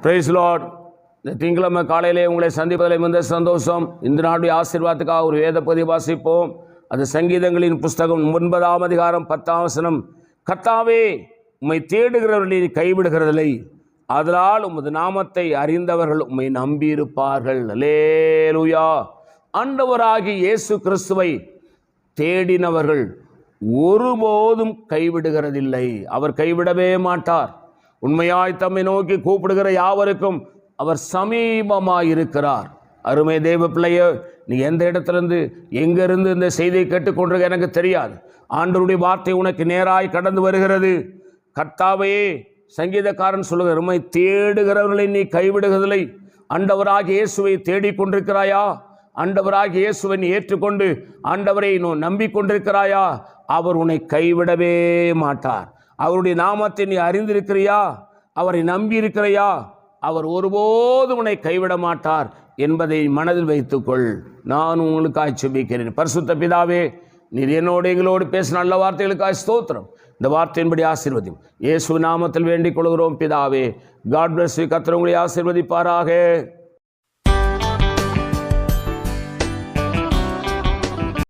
Price Lord. இந்த திங்களமை காலையிலே உங்களை சந்திப்பதில் மிகுந்த சந்தோஷம். இந்த நாளுடைய ஆசீர்வாதத்துக்காக ஒரு வேத பதிவு வாசிப்போம். அது சங்கீதங்களின் புஸ்தகம் 9ஆம் அதிகாரம் 10ஆம் வசனம். கர்த்தாவே, உம்மை தேடுகிறவர்களை கைவிடுகிறதில்லை, அதனால் உமது நாமத்தை அறிந்தவர்கள் உம்மை நம்பியிருப்பார்கள். அல்லேலூயா. ஆண்டவராகிய இயேசு கிறிஸ்துவை தேடினவர்கள் ஒருபோதும் கைவிடுகிறதில்லை. அவர் கைவிடவே மாட்டார். உண்மையாய் தம்மை நோக்கி கூப்பிடுகிற யாவருக்கும் அவர் சமீபமாயிருக்கிறார். அருமை தேவ பிள்ளைய, நீ எந்த இடத்துலேருந்து எங்கேருந்து இந்த செய்தியை கேட்டுக்கொண்டிருக்க எனக்கு தெரியாது. ஆண்டவருடைய வார்த்தை உனக்கு நேராய் கடந்து வருகிறது. கர்த்தாவே, சங்கீதக்காரன் சொல்லுகிற உம்மை தேடுகிறவர்களை நீ கைவிடுகிறதில்லை. ஆண்டவராகிய இயேசுவை தேடிக்கொண்டிருக்கிறாயா? ஆண்டவராகிய இயேசுவை நீ ஏற்றுக்கொண்டு ஆண்டவரை நம்பிக்கொண்டிருக்கிறாயா? அவர் உன்னை கைவிடவே மாட்டார். அவருடைய நாமத்தை நீ அறிந்திருக்கிறியா? அவரை நம்பியிருக்கிறையா? அவர் ஒருபோதும் உன்னை கைவிட மாட்டார் என்பதை மனதில் வைத்துக்கொள். நான் உங்களுக்காக ஜெபிக்கிறேன். பரிசுத்த பிதாவே, நீர் என்னோடு எங்களோடு பேச நல்ல வார்த்தைகளுக்காக ஸ்தோத்திரம். இந்த வார்த்தையின்படி ஆசீர்வதியும் இயேசு நாமத்தில் வேண்டிக் கொள்கிறோம் பிதாவே. God bless you. கர்த்தர் உங்களை ஆசீர்வதிப்பாராக.